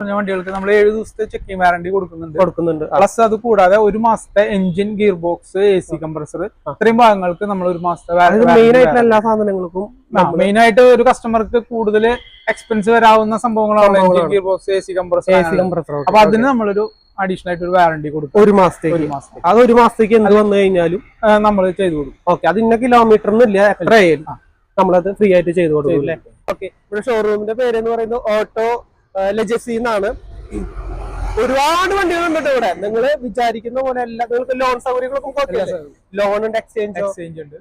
വണ്ടികൾക്ക് നമ്മൾ 7 ദിവസത്തെ ചെക്കിംഗ് വാറണ്ടി കൊടുക്കുന്നുണ്ട്. പ്ലസ് അത് കൂടാതെ 1 മാസത്തെ engine, gear box, AC compressor ഇത്രയും ഭാഗങ്ങൾക്ക് നമ്മൾ 1 മാസത്തെ എല്ലാ സാധനങ്ങൾക്കും മെയിൻ ആയിട്ട് ഒരു കസ്റ്റമർക്ക് കൂടുതൽ എക്സ്പെൻസ് വരാവുന്ന സംഭവങ്ങളാണ് engine, gear box, AC compressor. അപ്പൊ അതിന് നമ്മളൊരു അഡീഷണൽ ആയിട്ട് ഒരു വാറണ്ടി കൊടുക്കും 1 മാസത്തേക്ക്. അത് 1 മാസത്തേക്ക് എന്ത് വന്നു കഴിഞ്ഞാലും നമ്മൾ ചെയ്തു കൊടുക്കും. ഓക്കെ, അത് ഇന്ന കിലോമീറ്റർ ഇല്ല, എത്ര നമ്മളത് ഫ്രീ ആയിട്ട് ചെയ്തു കൊടുക്കും അല്ലേ. ഓക്കെ, ഇവിടെ ഷോറൂമിന്റെ പേരെന്ന് പറയുന്നത് ഓട്ടോ ലെജസി എന്നാണ്. ഒരുപാട് വണ്ടികളുണ്ട് ഇവിടെ. നിങ്ങൾ വിചാരിക്കുന്ന പോലെ അല്ല. നിങ്ങൾക്ക് ലോൺ സൗകര്യങ്ങളൊക്കെ ലോൺ ഉണ്ട്,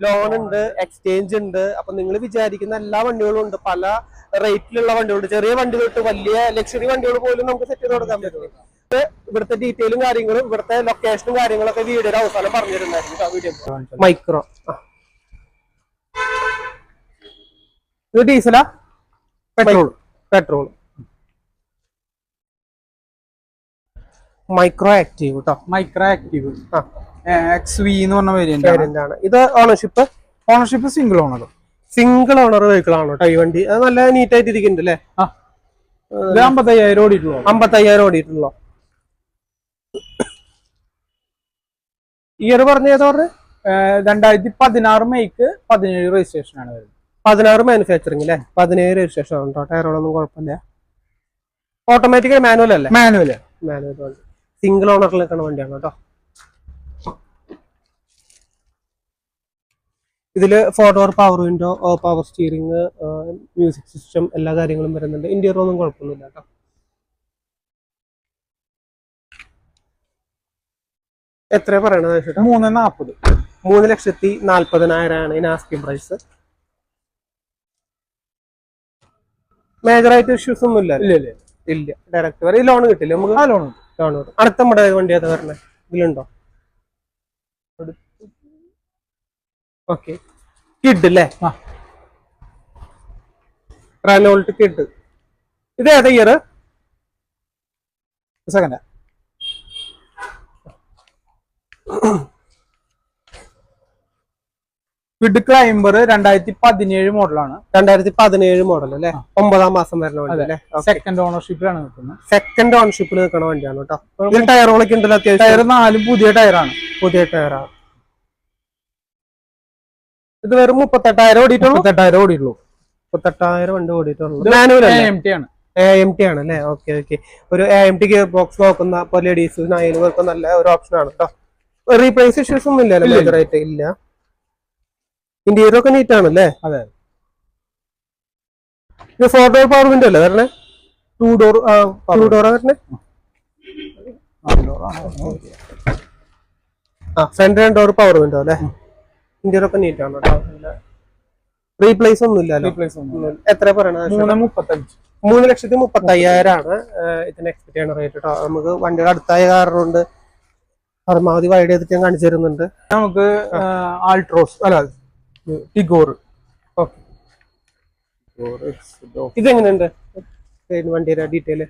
ലോൺ ഉണ്ട്, എക്സ്ചേഞ്ച് ഉണ്ട്. അപ്പൊ നിങ്ങൾ വിചാരിക്കുന്ന എല്ലാ വണ്ടികളും ഉണ്ട്. പല റേറ്റിലുള്ള വണ്ടികളുണ്ട്. ചെറിയ വണ്ടി തൊട്ട് വലിയ ലക്ഷറി വണ്ടികൾ പോലും നമുക്ക് സെറ്റ് ചെയ്ത് കൊടുക്കാൻ പറ്റും. ഇവിടുത്തെ ഡീറ്റെയിലും കാര്യങ്ങളും ഇവിടുത്തെ ലൊക്കേഷനും കാര്യങ്ങളൊക്കെ വീഡിയോയുടെ അവസാനം പറഞ്ഞിരുന്നായിരുന്നു. മൈക്രോ ഇത് ഡീസലാ പെട്രോൾ മൈക്രോ ആക്റ്റീവ് കേട്ടോ. മൈക്രോ ആക്റ്റീവ് XV എന്ന് പറഞ്ഞ വേരിയന്റ് ആണ്. ഇത് ഓണർഷിപ്പ് സിംഗിൾ ഓണർ വെഹിക്കിൾ ആണ് കേട്ടോ ഈ വണ്ടി. അത് നല്ല നീറ്റ് ആയിട്ട് ഇരിക്കുന്നുണ്ട് അല്ലേ. 55,000 ഓടിയിട്ടുള്ളൂ. ഇയർ പറഞ്ഞ ഏതാ പറഞ്ഞത്? 2016 മെയ്ക്ക് 17 രജിസ്ട്രേഷൻ ആണ് വരുന്നത്. 16 മാനുഫാക്ചറിംഗ് അല്ലേ, 17 രജിസ്ട്രേഷൻ ആണ് കേട്ടോ. ടയറോടൊന്നും കുഴപ്പമില്ല. ഓട്ടോമാറ്റിക് മാനുവൽ അല്ലേ? മാനുവൽ സിംഗിൾ ഓണറിൽ നിൽക്കുന്ന വണ്ടിയാണ് കേട്ടോ. ഇതില് 4 door power window, power steering, music system എല്ലാ കാര്യങ്ങളും വരുന്നുണ്ട്. ഇന്റീരിയർ ഒന്നും കുഴപ്പമൊന്നുമില്ല കേട്ടോ. എത്ര പറയണത്? 3,40,000. 3,40,000 ആണ് ഇതിന് ആസ്കിംഗ് പ്രൈസ്. മേജറായിട്ട് ഇഷ്യൂസ് ഒന്നും ഇല്ല. ഡയറക്റ്റ് വരെ ലോൺ കിട്ടില്ല നമുക്ക്. ലോൺ കിട്ടും. അടുത്ത നമ്മുടെ വണ്ടി ഏതാ പറഞ്ഞത്? ഇതിലുണ്ടോ? ഓക്കെ, കിഡ് അല്ലേ? Renault kid. ഇത് ഏതാ ഇയർ? സെക്കൻഡ്. കിഡ് ക്ലൈംബർ 2017 മോഡലാണ്. 2017 മോഡൽ അല്ലേ? 9ാം മാസം വരുന്ന വണ്ടി അല്ലേ? സെക്കൻഡ് ഓണർഷിപ്പിലാണ് നിൽക്കുന്നത്. സെക്കൻഡ് ഓണർഷിപ്പിൽ നിൽക്കുന്ന വണ്ടിയാണ് കേട്ടോ. ഇതിൽ ടയറുകളൊക്കെ ഉണ്ടല്ലോ അത്യാവശ്യം. ടയർ 4 പുതിയ ടയറാണ്. ഇത് വെറും 38,000 ഓടിയിട്ടുള്ളൂ. 38,000 വണ്ടി ഓടിയിട്ടുള്ളൂ. മാനുവൽ AMT ആണ് അല്ലേ? ഓക്കെ. ഒരു AMT ഗിയർ ബോക്സ് നോക്കുന്ന ഇപ്പൊ ലേഡീസിനായാലും ഒക്കെ നല്ല ഒരു ഓപ്ഷൻ ആണ് കേട്ടോ. റീപ്ലേസ് ഇഷ്യൂസ് ഒന്നും ഇല്ല. ഇന്റീരിയർ ഒക്കെ നീറ്റ് ആണല്ലേ? അതെ. ഇത് 4 ഡോർ പവർ വിൻഡോ അല്ലേ വരണേ? 2 ഡോറാ വരണേ? ഫ്രണ്ട് 2 ഡോർ പവർ വിൻഡോ അല്ലേ? ഇന്റീരിയർ ഒക്കെ നീറ്റ് ആണ് കേട്ടോ. റീപ്ലേസ് ഒന്നും ഇല്ലല്ലോ. എത്ര പറയണത്? 3,35,000 ആണ് ഇതിന് എക്സ്പെക്ട് ചെയ്യുന്ന റേറ്റ് കേട്ടോ. നമുക്ക് വണ്ടിയുടെ അടുത്തായ കാരണം കൊണ്ട് പരമാവധി വൈഡ് ചെയ്തിട്ട് ഞാൻ കാണിച്ചു തരുന്നുണ്ട്. നമുക്ക് ആൾട്രോസ് അല്ല ടിഗോർ. ഇതെങ്ങനെയുണ്ട് വണ്ടിയുടെ ഡീറ്റെയിൽ?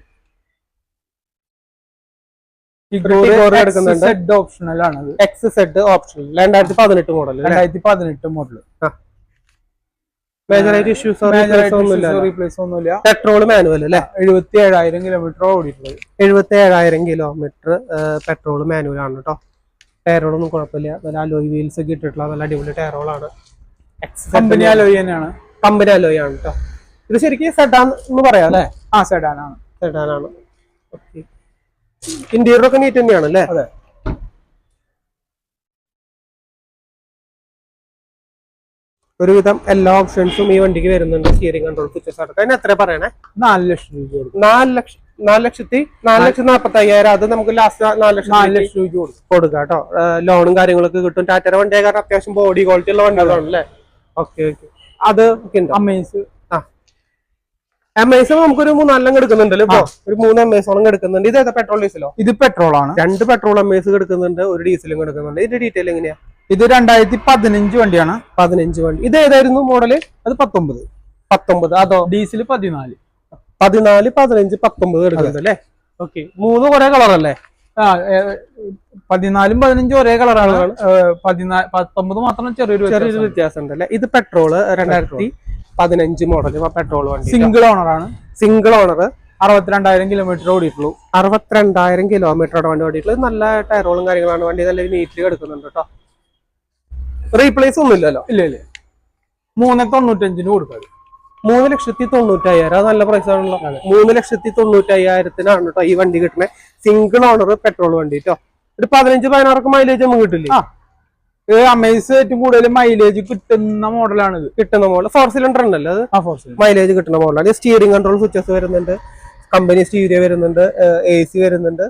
ഓപ്ഷണൽ ആണ്. XZ optional 2018 model. 2018 മോഡൽ. മേജറായിട്ട് ഇഷ്യൂസ് റീപ്ലേസ് ഒന്നുമില്ല. പെട്രോൾ മാനുവൽ അല്ലേ? 77,000 കിലോമീറ്റർ ഓടിയിട്ടുള്ളത്. 77,000 കിലോമീറ്റർ പെട്രോൾ മാനുവൽ ആണ് കേട്ടോ. ടയറുകളൊന്നും കുഴപ്പമില്ല. നല്ല അലോയ് വീൽസ് ഒക്കെ ഇട്ടിട്ടുള്ള നല്ല അടിപൊളി ടയറുകളാണ്. കമ്പനി അലോയ് തന്നെയാണ്. കമ്പനി അലോയ് ആണ് കേട്ടോ. ഇത് ശരിക്കും സെഡാൻ എന്ന് പറയാം അല്ലേ? സെഡാനാണ്. ഓക്കെ. ഇന്റീരിയർ ഒക്കെ നീറ്റ് തന്നെയാണ് അല്ലേ? അതെ. ഒരുവിധം എല്ലാ ഓപ്ഷൻസും ഈ വണ്ടിക്ക് വരുന്നുണ്ട്. സ്റ്റിയറിംഗ് കൺട്രോൾ, ഫീച്ചേഴ്സ് അടക്കം. അതിന് എത്ര പറയണേ? 4 ലക്ഷം രൂപ. 4,40,000. അത് നമുക്ക് ലാസ്റ്റ് 4 ലക്ഷം രൂപ കൊടുക്കാം കേട്ടോ. ലോണും കാര്യങ്ങളൊക്കെ കിട്ടും. ടാറ്റയുടെ വണ്ടിയെ കാരണം അത്യാവശ്യം ബോഡി ക്വാളിറ്റി ഉള്ള വണ്ടികളാണ് അല്ലേ? ഓക്കെ. അത് അമേസ് നമുക്കൊരു 3-4 എടുക്കുന്നുണ്ടല്ലോ. ഇപ്പൊ ഒരു 3 അമേസോളം എടുക്കുന്നുണ്ട്. ഇത് ഏതാ, പെട്രോൾ ഡീസലോ? ഇത് പെട്രോൾ ആണ്. 2 പെട്രോൾ അമേസ് എടുക്കുന്നുണ്ട്, ഒരു ഡീസലും എടുക്കുന്നുണ്ട്. ഇതിന്റെ ഡീറ്റെയിൽ എങ്ങനെയാ? ഇത് 2015 വണ്ടിയാണ്. 15 വണ്ടി. ഇത് ഏതായിരുന്നു മോഡല്? അത് 19. അതോ? ഡീസൽ 14. 15, 19 എടുക്കുന്നുണ്ട് അല്ലേ? ഓക്കെ. 3 ഒരേ കളർ അല്ലേ? 14 15 ഒരേ കളറാണ്. 19 മാത്രം ചെറിയൊരു വ്യത്യാസം ഉണ്ട് അല്ലേ? ഇത് പെട്രോള് 2015 മോഡൽ പെട്രോൾ വണ്ടി. സിംഗിൾ ഓണർ ആണ്. സിംഗിൾ ഓണർ 62,000 കിലോമീറ്റർ ഓടിയിട്ടുള്ളൂ. 62,000 കിലോമീറ്ററോടെ വണ്ടി ഓടിയിട്ടുള്ളത്. നല്ല ടയറുകളും കാര്യങ്ങളാണ്. വണ്ടി നല്ല നീറ്റിൽ എടുക്കുന്നുണ്ട് കേട്ടോ. റീപ്ലേസ് ഒന്നും ഇല്ലല്ലോ? ഇല്ല. 395 കൊടുക്കാറ്. 3,90,000. അത് നല്ല പ്രൈസ് ആണല്ലോ. 3,90,000-നാണ് കേട്ടോ ഈ വണ്ടി കിട്ടുന്നത്. സിംഗിൾ ഓണർ പെട്രോൾ വണ്ടി കേട്ടോ. ഒരു 15-16 മൈലേജ് നമുക്ക് കിട്ടില്ലേ? അമേസ് ഏറ്റവും കൂടുതൽ മൈലേജ് കിട്ടുന്ന മോഡലാണ്. കിട്ടുന്ന മോഡൽ 4 സിലിണ്ടർ ഉണ്ടല്ലോ അത്. മൈലേജ് കിട്ടുന്ന മോഡലാണ്. സ്റ്റിയറിംഗ് കൺട്രോൾ സ്വിച്ചസ് വരുന്നുണ്ട്, കമ്പനി സ്റ്റീരിയോ വരുന്നുണ്ട്, AC വരുന്നുണ്ട്,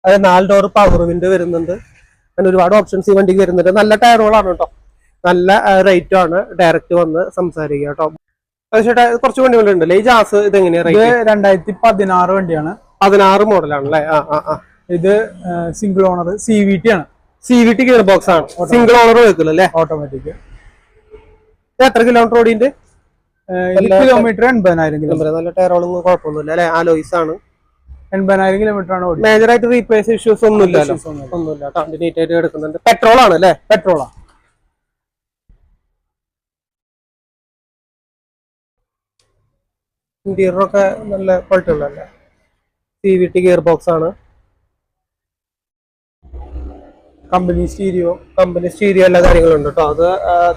അത് 4 ഡോർ പവർ വിൻഡോ വരുന്നുണ്ട്. അങ്ങനെ ഒരുപാട് ഓപ്ഷൻസ് ഈ വണ്ടിക്ക് വരുന്നുണ്ട്. നല്ല ടയറുകളാണ് കേട്ടോ. നല്ല റേറ്റ് ആണ്. ഡയറക്റ്റ് വന്ന് സംസാരിക്കുക കേട്ടോ. കുറച്ച് വണ്ടികളുണ്ടല്ലേ ഈ ജാസ്? ഇത് എങ്ങനെയാ? 2016 വണ്ടിയാണ്. 16 മോഡലാണല്ലേ? ഇത് സിംഗിൾ ഓണർ CVT ആണ്. CVT ഗിയർ ബോക്സ് ആണ്. സിംഗിൾ ഓണർ വെഹിക്കിൾ അല്ലേ? ഓട്ടോമാറ്റിക്. എത്ര കിലോമീറ്റർ ഓടിയുണ്ട്? Kilometre 80,000 kilometre. നല്ല ടയറോളൊന്നും കുഴപ്പമൊന്നുമില്ല അല്ലെ? ആലോയ്സ് ആണ്. 80,000 കിലോമീറ്റർ ആണ്. മേജർ ആയിട്ട് റീപ്ലേസ് ഇഷ്യൂസ് ഒന്നുമില്ല. നീറ്റ് ആയിട്ട് എടുക്കുന്നുണ്ട്. പെട്രോൾ ആണ് അല്ലേ? പെട്രോളാ. ഇന്റീരിയറൊക്കെ നല്ല ക്വാളിറ്റി ഉള്ളതല്ലേ? CVT ഗിയർ ബോക്സ് ആണ്. കമ്പനി സ്റ്റീരിയോ എല്ലാ കാര്യങ്ങളും ഉണ്ട് കേട്ടോ. അത്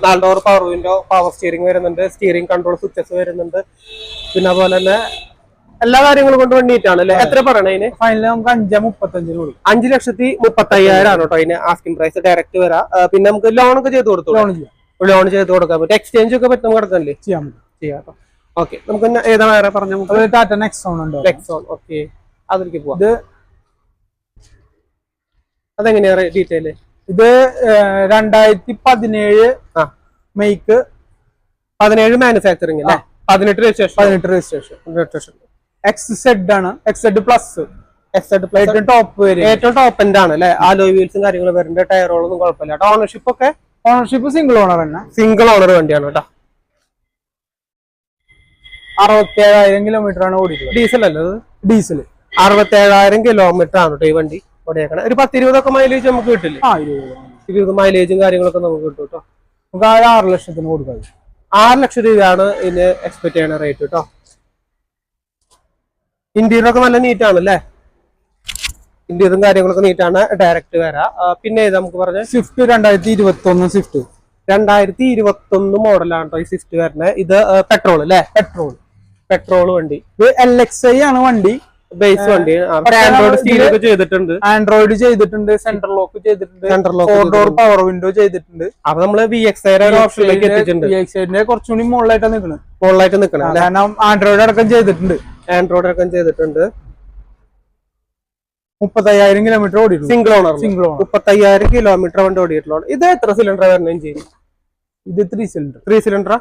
4 door power window, power steering വരുന്നുണ്ട്, സ്റ്റിയറിംഗ് കൺട്രോൾ സ്വിച്ചസ് വരുന്നുണ്ട്. പിന്നെ അതുപോലെ തന്നെ എല്ലാ കാര്യങ്ങളും കൊണ്ട് വേണ്ടിയിട്ടാണ് അല്ലേ? എത്ര പറയണേ അതിന്? ഫൈനൽ നമുക്ക് 5,35,000 കൊടുക്കും. 5,35,000 ആണ് കേട്ടോ അതിന് ആസ്കിംഗ് പ്രൈസ്. ഡയറക്റ്റ് വരാം. പിന്നെ നമുക്ക് ലോൺ ഒക്കെ ചെയ്ത് കൊടുത്തു. ലോൺ ചെയ്ത് കൊടുക്കാൻ പറ്റും. എക്സ്ചേഞ്ച് ഒക്കെ പറ്റും. നമുക്ക് കിടക്കാനല്ലേ? ചെയ്യാം കേട്ടോ. ഓക്കെ, നമുക്ക് ഏതാണ് വേറെ പറഞ്ഞ? ടാറ്റ നെക്സോൺ ഉണ്ട്. നെക്സോൺ. ഓക്കെ, അതിലേക്ക് പോവാം. അതെങ്ങനെയാ ഡീറ്റെയിൽ? ഇത് 2017 മേക്ക്, 17 മാനുഫാക്ചറിംഗ് അല്ലേ? 18 രജിസ്ട്രേഷൻ. XZ ആണ്. XZ plus. ഏറ്റവും ടോപ്പ് എൻഡ് ആണ് അല്ലെ? ആലോയ് വീൽസും കാര്യങ്ങളും വരുന്നുണ്ട്. ടയറുകളൊന്നും കുഴപ്പമില്ല. ഓണർഷിപ്പ് സിംഗിൾ ഓണർ തന്നെ. സിംഗിൾ ഓണർ വണ്ടിയാണ് കേട്ടോ. 67,000 കിലോമീറ്റർ ആണ് ഓടിക്കുന്നത്. ഡീസൽ അല്ലേ? ഡീസൽ. 67,000 കിലോമീറ്റർ ആണ് കേട്ടോ ഈ വണ്ടി ഓടിയേക്കണം. ഒരു 10-20 മൈലേജ് നമുക്ക് കിട്ടില്ലേ? 20 മൈലേജും കാര്യങ്ങളൊക്കെ നമുക്ക് കിട്ടും കേട്ടോ. നമുക്ക് 6 ലക്ഷത്തിന് കൊടുക്കാം. 6 ലക്ഷം രൂപയാണ് ഇതിന് എക്സ്പെക്ട് ചെയ്യുന്ന റേറ്റ് കേട്ടോ. ഇന്റീരിയർ ഒക്കെ നല്ല നീറ്റ് ആണ് അല്ലേ? ഇന്റീരിയറും കാര്യങ്ങളൊക്കെ നീറ്റാണ്. ഡയറക്റ്റ് വരാം. പിന്നെ നമുക്ക് പറഞ്ഞ സ്വിഫ്റ്റ് 2021 സ്വിഫ്റ്റ് 2021 മോഡലാണ് കേട്ടോ ഈ സ്വിഫ്റ്റ് വരുന്നത്. ഇത് പെട്രോൾ അല്ലേ? പെട്രോൾ വണ്ടി. ഇത് LXi ആണ് വണ്ടി. ബേസ് വണ്ടി. ആൻഡ്രോയിഡ് സ്റ്റീരിയോ ഒക്കെ ചെയ്തിട്ടുണ്ട്. ആൻഡ്രോയിഡ് ചെയ്തിട്ടുണ്ട്. സെന്റർ ലോക്ക് ചെയ്തിട്ടുണ്ട്. 4 ഡോർ പവർ വിൻഡോ ചെയ്തിട്ടുണ്ട്. അപ്പൊ നമ്മള് VXi ഓപ്ഷനിലേക്ക് എത്തിയിട്ടുണ്ട്. VXi കുറച്ചുകൂടി മുകളിലായിട്ട് നിൽക്കണം കാരണം ആൻഡ്രോയിഡ് അടക്കം ചെയ്തിട്ടുണ്ട്. 35,000 കിലോമീറ്റർ ഓടിയിട്ടുള്ളൂ. Single owner. 35,000 കിലോമീറ്റർ വണ്ടി ഓടിയിട്ടുള്ളൂ. ഇത് എത്ര സിലിണ്ടർ വരുന്നതും ചെയ്യും? ഇത് 3 സിലിണ്ടർ.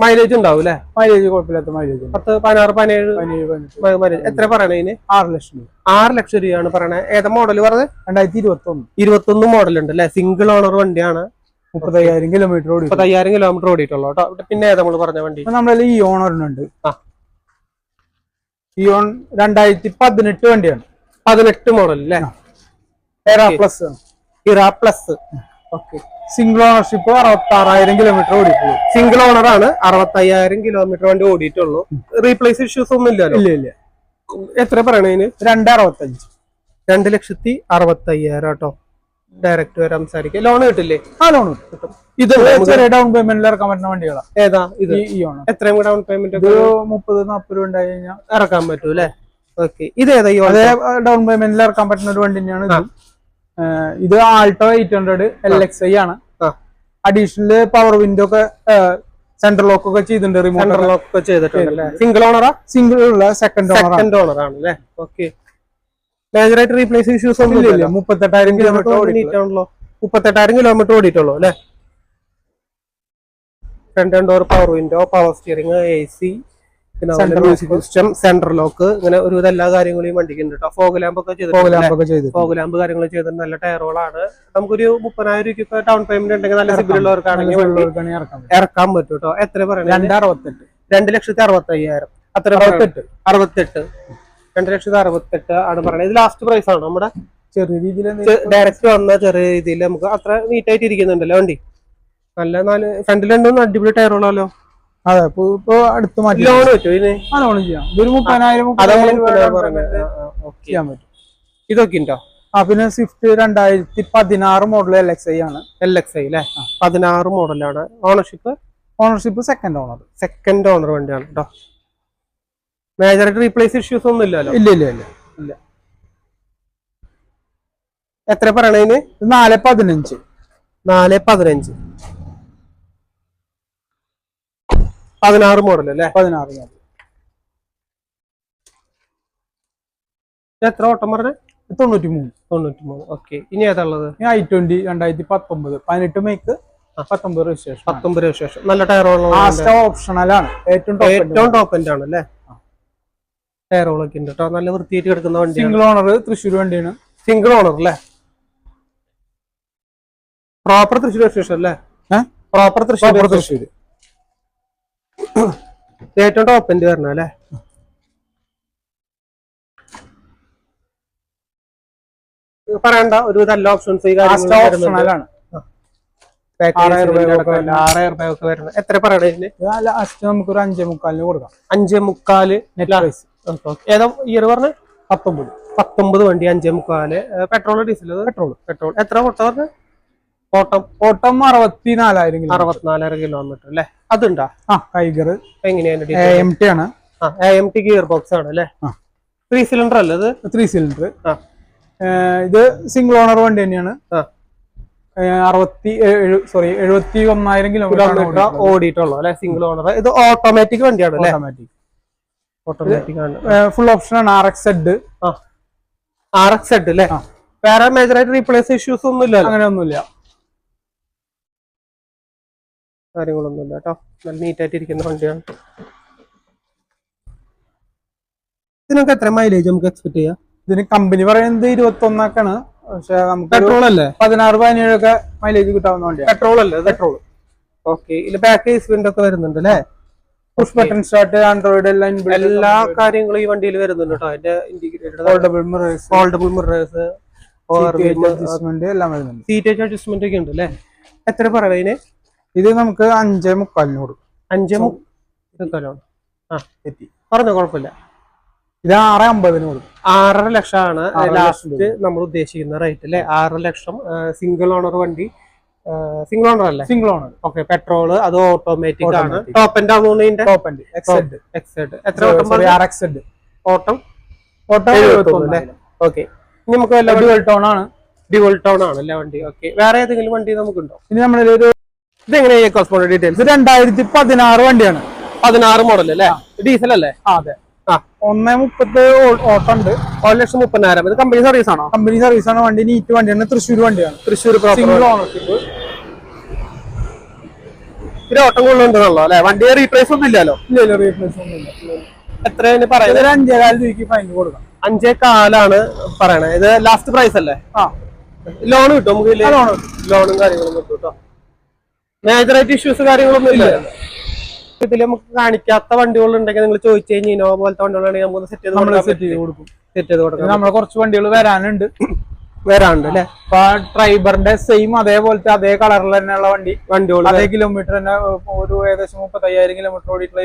മൈലേജ് ഉണ്ടാവും അല്ലെ? മൈലേജ് കുഴപ്പമില്ലാത്ത മൈലേജ്. 16-17 മൈലേജ്. എത്ര പറയണേ ഇതിന്? 6 ലക്ഷം. 6 ലക്ഷം രൂപയാണ് പറയണേ. ഏതാ മോഡൽ പറഞ്ഞത്? 2021 മോഡൽ ഉണ്ട് അല്ലെ? സിംഗിൾ ഓണർ വണ്ടിയാണ്. 30,000 കിലോമീറ്റർ ഓടിയിട്ടുള്ളൂ കേട്ടോ. പിന്നെ ഏതാ നമ്മൾ പറഞ്ഞ വണ്ടി? നമ്മളെ ഇയോൺ ഒരെണ്ണുണ്ട്. ഇയോൺ 2018 വണ്ടിയാണ്. 18 മോഡൽ അല്ലേ? Era plus. Okay. Single ownership 66,000 kilometre ഓടിയിട്ടുള്ളൂ. സിംഗിൾ ഓണർ ആണ്. 65,000 കിലോമീറ്റർ വണ്ടി ഓടിയിട്ടുള്ളൂ. റീപ്ലേസ് ഇഷ്യൂസ് ഒന്നും ഇല്ലല്ലോ? ഇല്ല. എത്ര പറയണേ? 2,65,000. 2,65,000 കേട്ടോ. ഡയറക്റ്റ് വരെ സംസാരിക്കാം. ലോൺ കിട്ടില്ലേ? ലോൺ കിട്ടും. ഇത് ചെറിയ ഡൗൺ പേയ്മെന്റിൽ ഇറക്കാൻ പറ്റുന്ന വണ്ടികളാണ്. ഏതാ ഇത്? എത്രയും ഡൗൺ പേയ്മെന്റ്? 30-40 രൂപ ഉണ്ടായി കഴിഞ്ഞാൽ ഇറക്കാൻ പറ്റൂ അല്ലെ? ഓക്കെ. ഇത് ഏതാ? അതേ ഡൗൺ പേയ്മെന്റിൽ ഇറക്കാൻ പറ്റുന്ന ഒരു വണ്ടി തന്നെയാണ്. ഇത് ആൾട്ടോ 800 LXi ആണ്. അഡീഷണൽ പവർ വിൻഡോ ഒക്കെ സെന്റർ ലോക്ക് ഒക്കെ ചെയ്തിട്ടുണ്ട്. റിമോട്ട് ലോക്ക് ഒക്കെ ചെയ്തിട്ടുണ്ട്. സിംഗിൾ ഓണറാ? സിംഗിൾ ഉള്ള സെക്കൻഡ് ഓണർ ആണ് അല്ലേ? ഓക്കെ. മേജറായിട്ട് റീപ്ലേസ് ഇഷ്യൂസ് ഒന്നും ഇല്ല. 38,000 കിലോമീറ്റർ ഓടിയിട്ടുള്ളൂ. 38,000 കിലോമീറ്റർ ഓടിയിട്ടുള്ളൂ അല്ലെ? Front door power window, power steering, AC, പിന്നെ മ്യൂസിക് സിസ്റ്റം, സെന്റർ ലോക്ക്, ഇങ്ങനെ ഒരുവിധ എല്ലാ കാര്യങ്ങളും വണ്ടിക്ക് ഉണ്ട് കേട്ടോ. ഫോഗ് ലാമ്പ് ഒക്കെ ചെയ്തിട്ടുണ്ട്. ഫോഗ് ലാമ്പ് കാര്യങ്ങൾ ചെയ്തിട്ട് നല്ല ടയറുകളാണ്. നമുക്കൊരു 30,000 രൂപയ്ക്ക് ഡൗൺ പേയ്മെന്റ് ഉണ്ടെങ്കിൽ നല്ല സിബിലുള്ളവർക്കാണെങ്കിൽ ഇറക്കാൻ പറ്റും കേട്ടോ. എത്ര പറയുന്നത്? 2,68,000. അത്ര 68. 2,68,000 ആണ് പറയുന്നത്. ഇത് ലാസ്റ്റ് പ്രൈസ് ആണ് നമ്മുടെ. ചെറിയ രീതിയിൽ ഡയറക്റ്റ് വന്ന ചെറിയ രീതിയിൽ നമുക്ക് അത്ര നീറ്റ് ആയിട്ട് ഇരിക്കുന്നുണ്ടല്ലോ വണ്ടി. നല്ല നാല് ഫ്രണ്ടിൽ രണ്ടും അടിപൊളി ടയറുകളല്ലോ. അതെ, ഇപ്പൊ അടുത്ത് മാറ്റി ലോൺ പറ്റുമോ ഇതിന്? ആ ലോൺ ചെയ്യാം. ഇതൊരു 30,000 ചെയ്യാൻ പറ്റും. ഇതൊക്കെ ഉണ്ടോ? ആ പിന്നെ സ്വിഫ്റ്റ് 2016 മോഡൽ LXi ആണ്. LXi അല്ലേ? 16 മോഡലാണ്. ഓണർഷിപ്പ് സെക്കൻഡ് ഓണർ വണ്ടിയാണ് കേട്ടോ. മേജറായിട്ട് റീപ്ലേസ് ഇഷ്യൂസ് ഒന്നും ഇല്ലല്ലോ? ഇല്ല. എത്ര പറയണതിന്? 415. 415 16 മോഡൽ അല്ലേ? 16 മോഡൽ. എത്ര ഓട്ടം പറഞ്ഞ? 93. ഓക്കെ. ഇനി ഏതാ ഉള്ളത്? i20 2019 18 make 19 registration. നല്ല ടയറുള്ള ഓപ്ഷണൽ ആണ്. ഏറ്റവും ടോപ്പ് എൻഡ് ആണ് അല്ലേ? ടയറുകളൊക്കെ ഉണ്ട് കേട്ടോ. നല്ല വൃത്തിയായിട്ട് കിടക്കുന്ന വണ്ടി. സിംഗിൾ ഓണർ തൃശ്ശൂർ വണ്ടിയാണ്. സിംഗിൾ ഓണർ അല്ലേ? പ്രോപ്പർ തൃശ്ശൂർ രജിസ്ട്രേഷൻ അല്ലേ? പ്രോപ്പർ തൃശ്ശൂർ. ഏറ്റവും ടോപ്പ് എൻഡ് വരണം അല്ലേ? പറയണ്ട, ഒരു നല്ല ഓപ്ഷൻസ്. എത്ര പറയണേ? നമുക്കൊരു 5.25 കൊടുക്കാം. 5.25 ഏതാ ഇയർ പറഞ്ഞ? 19 വണ്ടി 5.25. Petrol diesel? പെട്രോൾ. എത്ര ഓട്ടം? ഓട്ടം 64,000 കിലോമീറ്റർ അല്ലേ? അതുണ്ടാ? ടൈഗർ എങ്ങനെയാണ്? AMT ആണ്. AMT ഗിയർ ബോക്സ് ആണ് അല്ലേ? 3 സിലിണ്ടർ അല്ലേ ഇത്? 3 സിലിണ്ടർ. ഇത് സിംഗിൾ ഓണർ വണ്ടി തന്നെയാണ്. 71,000 കിലോമീറ്റർ ഓടിയിട്ടുള്ളൂ അല്ലെ? Single owner. ഇത് ഓട്ടോമാറ്റിക് വണ്ടിയാണ് അല്ലേ? ഓട്ടോമാറ്റിക് ആണ്. ഫുൾ ഓപ്ഷൻ ആണ്. RX അല്ലേ? വേറെ മേജറായിട്ട് റീപ്ലേസ് ഇഷ്യൂസ് ഒന്നും ഇല്ല? അങ്ങനെയൊന്നുമില്ല, കാര്യങ്ങളൊന്നുമില്ല കേട്ടോ. നല്ല നീറ്റായിട്ട് ഇരിക്കുന്ന വണ്ടിയാണ്. ഇതിനൊക്കെ എത്ര മൈലേജ് നമുക്ക് എക്സ്പെക്ട് ചെയ്യാം? ഇതിന് കമ്പനി പറയുന്നത് 21 പക്ഷെ നമുക്ക് പെട്രോൾ അല്ലേ? 16-17 മൈലേജ് കിട്ടാവുന്ന വണ്ടിയാണ്. പെട്രോൾ അല്ലേ? പെട്രോൾ. ഓക്കെ. ഇതിൽ ബാക്ക് ഏസ്മെന്റ് ഒക്കെ വരുന്നുണ്ട് അല്ലേ? പുഷ് ബട്ടൺ സ്റ്റാർട്ട്, ആൻഡ്രോയിഡ് എല്ലാ കാര്യങ്ങളും ഈ വണ്ടിയിൽ വരുന്നുണ്ട് കേട്ടോ. അതിന്റെ ഇന്റഗ്രേറ്റഡ് ഫോൾഡബിൾ മിറേഴ്സ്, എല്ലാം വരുന്നുണ്ട്. സീറ്റ് അഡ്ജസ്റ്റ്മെന്റ് ഒക്കെ ഉണ്ട് അല്ലേ? എത്ര പറയുന്നതിന്? ഇത് നമുക്ക് 5.25 കൊടുക്കും. 5.25 പറഞ്ഞോ, കുഴപ്പമില്ല. ഇത് 6.50 കൊടുക്കും. 6.5 ലക്ഷമാണ് ലാസ്റ്റ് നമ്മൾ ഉദ്ദേശിക്കുന്ന റേറ്റ് അല്ലേ? 6 ലക്ഷം. സിംഗിൾ ഓണർ വണ്ടി. സിംഗിൾ ഓണർ അല്ലേ? Single owner. ഓക്കെ. പെട്രോള്. അത് ഓട്ടോമാറ്റിക് ആണ്. ടോപ്പ് എൻഡ് ആവുന്നതിന്റെ എത്ര ഓട്ടം? 70 ഓക്കെ. നമുക്ക് ഡ്യുവൽ ടോൺ ആണ് അല്ലേ വണ്ടി? ഓക്കെ. വേറെ ഏതെങ്കിലും വണ്ടി നമുക്കുണ്ടോ? ഇനി നമ്മളൊരു ഇതെങ്ങനെയാ കോസ്മോഡ് ഡീറ്റെയിൽസ്? 2016 വണ്ടിയാണ്. 16 മോഡൽ അല്ലേ? ഡീസൽ അല്ലേ? അതെ. 1.30 ഓട്ടം ഉണ്ട്. 1,30,000. ഇത് കമ്പനി സർവീസ് ആണോ? കമ്പനി സർവീസ് ആണ്. വണ്ടി നീറ്റ് വണ്ടിയാണ്. തൃശ്ശൂർ വണ്ടിയാണ്. Single ownership. ഇത് ഓട്ടം കൊള്ളുന്നുണ്ടല്ലോ അല്ലെ? വണ്ടി റീപ്ലേസ് ഒന്നും ഇല്ലല്ലോ? ഇല്ല, റീപ്ലേസ് ഒന്നും ഇല്ല. എത്ര പറയുന്നത്? 5,500 രൂപയ്ക്ക് ഫൈൻ കൊടുക്കാം. 5.25 പറയണേ. ഇത് ലാസ്റ്റ് പ്രൈസ് അല്ലേ? ലോൺ കിട്ടും നമുക്ക്? ലോണും കാര്യങ്ങളും കിട്ടും കേട്ടോ. മേജറായിട്ട് ഇഷ്യൂസ് കാര്യങ്ങളൊന്നും ഇല്ല. ഇതിൽ നമുക്ക് കാണിക്കാത്ത വണ്ടികൾ ഉണ്ടെങ്കിൽ നിങ്ങൾ ചോദിച്ചു കഴിഞ്ഞാൽ ഇനോവ പോലത്തെ വണ്ടികളാണെങ്കിൽ നമുക്ക് സെറ്റ് ചെയ്ത് കൊടുക്കാം. നമ്മളെ കുറച്ച് വണ്ടികൾ വരാനുണ്ട് അല്ലെ? ട്രൈബറിന്റെ സെയിം അതേപോലത്തെ അതേ കളറിൽ തന്നെയുള്ള വണ്ടികൾ അതേ കിലോമീറ്റർ തന്നെ ഒരു ഏകദേശം 35,000 കിലോമീറ്റർ ഓടിയിട്ടുള്ള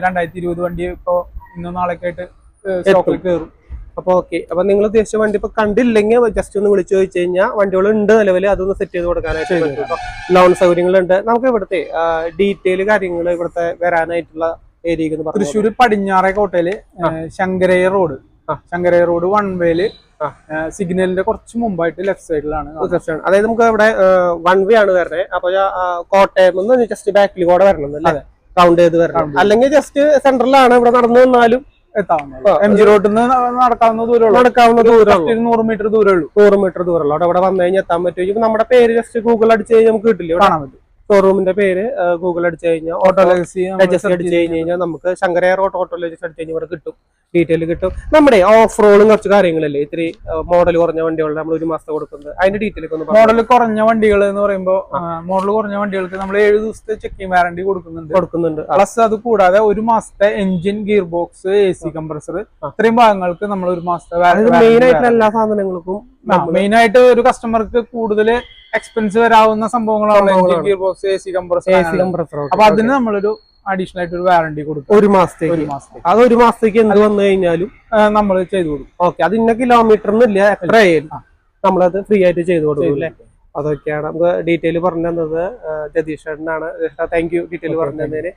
2020 വണ്ടി ഇപ്പൊ ഇന്നും നാളേക്ക് ആയിട്ട് സ്റ്റോക്കിൽ കയറും. അപ്പൊ ഓക്കെ. അപ്പൊ നിങ്ങൾ ഉദ്ദേശിച്ച വണ്ടി ഇപ്പൊ കണ്ടില്ലെങ്കിൽ ജസ്റ്റ് ഒന്ന് വിളിച്ചു ചോദിച്ചു കഴിഞ്ഞാൽ വണ്ടികൾ ഉണ്ട് നിലവിൽ, അതൊന്ന് സെറ്റ് ചെയ്ത് കൊടുക്കാനായിട്ട് ലോൺ സൗകര്യങ്ങളുണ്ട്. നമുക്ക് ഇവിടുത്തെ ഡീറ്റെയിൽ കാര്യങ്ങൾ ഇവിടുത്തെ വരാനായിട്ടുള്ള ഏരിയ തൃശ്ശൂർ പടിഞ്ഞാറേ കോട്ടയില് ശങ്കരയ്യ റോഡ് 1 വേയില് സിഗ്നലിന്റെ കുറച്ച് മുമ്പായിട്ട് ലെഫ്റ്റ് സൈഡിലാണ്. അതായത് നമുക്ക് ഇവിടെ 1 വേ ആണ് വരുന്നത്. അപ്പൊ കോട്ടയം ജസ്റ്റ് ബാക്കിൽ കൂടെ വരണം അല്ലേ? റൗണ്ട് ചെയ്ത് വരണം. അല്ലെങ്കിൽ ജസ്റ്റ് സെൻട്രലാണ്. ഇവിടെ നടന്നു വന്നാലും MG റോഡിൽ നിന്ന് നടക്കാവുന്ന ദൂരം 100 മീറ്റർ ദൂരമുള്ളൂ. 100 മീറ്റർ ദൂരമുള്ളൂ. അവിടെ വന്നു കഴിഞ്ഞാൽ എത്താൻ പറ്റും. ഇപ്പൊ നമ്മുടെ പേര് ജസ്റ്റ് ഗൂഗിൾ അടിച്ച് കഴിഞ്ഞാൽ നമുക്ക് കിട്ടില്ല, കാണാൻ പറ്റും. ഷോറൂമിന്റെ പേര് ഗൂഗിൾ അടിച്ച് കഴിഞ്ഞാൽ ഓട്ടോ ലെജസ് അടിച്ച് കഴിഞ്ഞാൽ നമുക്ക് ശങ്കരയ്യ റോഡ് ഓട്ടോ ലെജസ് അടിച്ച് കഴിഞ്ഞാൽ ഇവിടെ കിട്ടും. ഡീറ്റെയിൽ കിട്ടും. നമ്മുടെ ഓഫ് റോഡും കുറച്ച് കാര്യങ്ങളല്ലേ ഇത്തിരി മോഡൽ കുറഞ്ഞ വണ്ടികളുടെ നമ്മൾ 1 മാസത്തെ കൊടുക്കുന്നത്, അതിന്റെ ഡീറ്റെയിൽ ഒക്കെ ഒന്ന് മോഡൽ കുറഞ്ഞ വണ്ടികൾ എന്ന് പറയുമ്പോൾ മോഡൽ കുറഞ്ഞ വണ്ടികൾക്ക് നമ്മൾ 7 ദിവസത്തെ ചെക്കിംഗ് വാറണ്ടി കൊടുക്കുന്നുണ്ട്. പ്ലസ് അത് കൂടാതെ 1 മാസത്തെ engine, gear box, AC compressor ഇത്രയും ഭാഗങ്ങൾക്ക് നമ്മൾ 1 മാസത്തെ മെയിൻ ആയിട്ടുള്ള എല്ലാ സാധനങ്ങൾക്കും മെയിൻ ആയിട്ട് ഒരു കസ്റ്റമർക്ക് കൂടുതൽ എക്സ്പെൻസ് വരാവുന്ന സംഭവങ്ങളാണ് engine, gear box, AC compressor. അപ്പൊ അതിന് നമ്മളൊരു അഡീഷണൽ ആയിട്ട് ഒരു വാറണ്ടി കൊടുക്കും 1 മാസത്തേക്ക്. അത് 1 മാസത്തേക്ക് എന്ത് വന്നു കഴിഞ്ഞാലും നമ്മൾ ചെയ്തു കൊടുക്കും. ഓക്കെ, അത് ഇന്ന കിലോമീറ്ററിന് ഇല്ല, എത്ര നമ്മളത് ഫ്രീ ആയിട്ട് ചെയ്തു കൊടുക്കും അല്ലേ? അതൊക്കെയാണ് നമുക്ക് ഡീറ്റെയിൽ പറഞ്ഞു തന്നത് ജതീഷ് ചേട്ടനാണ്. താങ്ക് യു ഡീറ്റെയിൽ പറഞ്ഞു തന്നതിന്.